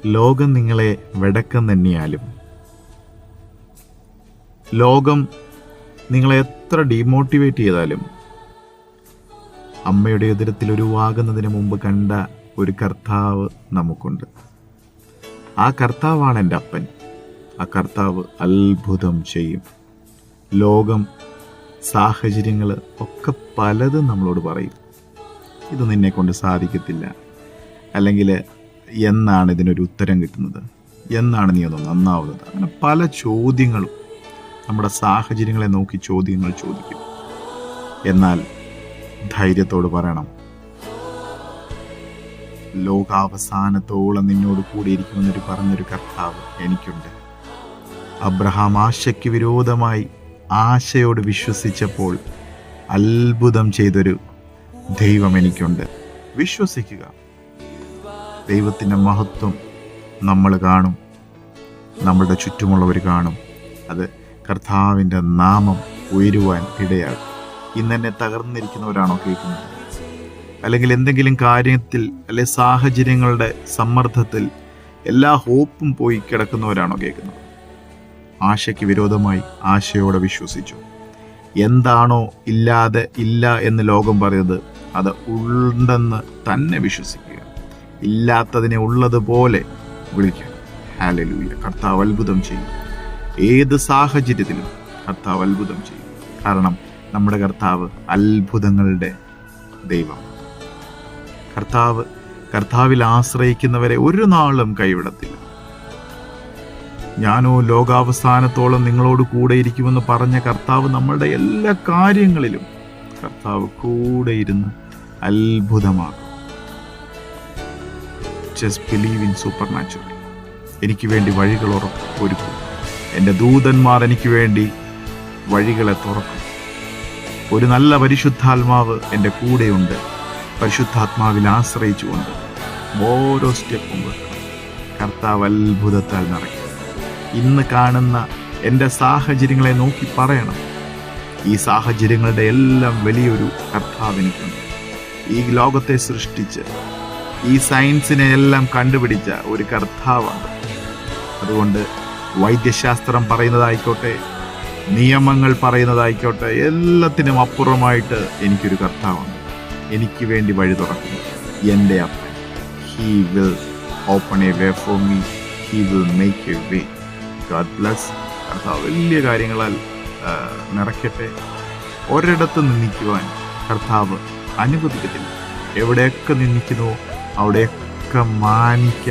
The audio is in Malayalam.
ലോകം നിങ്ങളെ വെടക്കം തന്നെയാലും, ലോകം നിങ്ങളെ എത്ര ഡീമോട്ടിവേറ്റ് ചെയ്താലും, അമ്മയുടെ ഉദരത്തിൽ ഉരുവാകുന്നതിന് മുമ്പ് കണ്ട ഒരു കർത്താവ് നമുക്കുണ്ട്. ആ കർത്താവാണ് എൻ്റെ അപ്പൻ. ആ കർത്താവ് അത്ഭുതം ചെയ്യും. ലോകം, സാഹചര്യങ്ങൾ ഒക്കെ പലതും നമ്മളോട് പറയും, ഇത് നിന്നെ കൊണ്ട് സാധിക്കത്തില്ല, അല്ലെങ്കിൽ എന്നാണ് ഇതിനൊരു ഉത്തരം കിട്ടുന്നത്, എന്നാണ് നീ ഒന്ന് നന്നാവുന്നത്, അങ്ങനെ പല ചോദ്യങ്ങളും നമ്മുടെ സാഹചര്യങ്ങളെ നോക്കി ചോദ്യങ്ങൾ ചോദിക്കും. എന്നാൽ ധൈര്യത്തോട് പറയണം, ലോകാവസാനത്തോളം നിന്നോട് കൂടിയിരിക്കുമെന്നൊരു പറഞ്ഞൊരു കർത്താവ് എനിക്കുണ്ട്. അബ്രഹാം ആശയ്ക്ക് വിരോധമായി ആശയോട് വിശ്വസിച്ചപ്പോൾ അത്ഭുതം ചെയ്തൊരു ദൈവം എനിക്കുണ്ട്. വിശ്വസിക്കുക, ദൈവത്തിൻ്റെ മഹത്വം നമ്മൾ കാണും, നമ്മളുടെ ചുറ്റുമുള്ളവർ കാണും. അത് കർത്താവിൻ്റെ നാമം ഉയരുവാൻ ഇടയാകും. ഇന്നെന്നെ തകർന്നിരിക്കുന്നവരാണോ കേൾക്കുന്നത്? അല്ലെങ്കിൽ എന്തെങ്കിലും കാര്യത്തിൽ അല്ലെ സാഹചര്യങ്ങളുടെ സമ്മർദ്ദത്തിൽ എല്ലാ ഹോപ്പും പോയി കിടക്കുന്നവരാണോ കേൾക്കുന്നത്? ആശയ്ക്ക് വിരോധമായി ആശയോടെ വിശ്വസിച്ചു. എന്താണോ ഇല്ലാതെ ഇല്ല എന്ന് ലോകം പറയുന്നത്, അത് ഉണ്ടെന്ന് തന്നെ വിശ്വസിക്കുക. ഇല്ലാത്തതിനെ ഉള്ളതുപോലെ വിളിക്കുക. ഹല്ലേലൂയ! കർത്താവ് അത്ഭുതം ചെയ്യും. ഏത് സാഹചര്യത്തിലും കർത്താവ് അത്ഭുതം ചെയ്യും. കാരണം നമ്മുടെ കർത്താവ് അത്ഭുതങ്ങളുടെ ദൈവം. കർത്താവിൽ ആശ്രയിക്കുന്നവരെ ഒരു നാളും കൈവിടത്തില്ല. ഞാനോ ലോകാവസാനത്തോളം നിങ്ങളോട് കൂടെ ഇരിക്കുമെന്ന് പറഞ്ഞ കർത്താവ് നമ്മളുടെ എല്ലാ കാര്യങ്ങളിലും കർത്താവ് കൂടെ ഇരുന്ന് അത്ഭുതമാകും. Just believe in supernatural. എനിക്ക് വേണ്ടി വഴികൾ ഒരുക്കും. എൻ്റെ ദൂതന്മാർ എനിക്ക് വേണ്ടി വഴികളെ തുറക്കും. ഒരു നല്ല പരിശുദ്ധാത്മാവ് എൻ്റെ കൂടെയുണ്ട്. പരിശുദ്ധാത്മാവിൽ ആശ്രയിച്ചുകൊണ്ട് ഓരോ സ്റ്റെപ്പും കർത്താവ് അത്ഭുതത്താൽ നിറയ്ക്കും. ഇന്ന് കാണുന്ന എൻ്റെ സാഹചര്യങ്ങളെ നോക്കി പറയണം, ഈ സാഹചര്യങ്ങളുടെ എല്ലാം വലിയൊരു കർത്താവ് എനിക്കുണ്ട്. ഈ ലോകത്തെ സൃഷ്ടിച്ച് ഈ സയൻസിനെ എല്ലാം കണ്ടുപിടിച്ച ഒരു കർത്താവാണ്. അതുകൊണ്ട് വൈദ്യശാസ്ത്രം പറയുന്നതായിക്കോട്ടെ, നിയമങ്ങൾ പറയുന്നതായിക്കോട്ടെ, എല്ലാത്തിനും അപ്പുറമായിട്ട് എനിക്കൊരു കർത്താവുണ്ട്. എനിക്ക് വേണ്ടി വഴി തുറക്കുന്നു എൻ്റെ അപ്പൻ. He will open a way for me. He will make a way. God bless. കർത്താവ് വലിയ കാര്യങ്ങളാൽ നിറയ്ക്കട്ടെ. ഒരിടത്ത് നിന്ദിക്കുവാൻ കർത്താവ് അനുവദിക്കത്തില്ല. എവിടെയൊക്കെ നിന്ദിക്കുന്നുവോ അവിടെയൊക്കെ മാനിക്കാൻ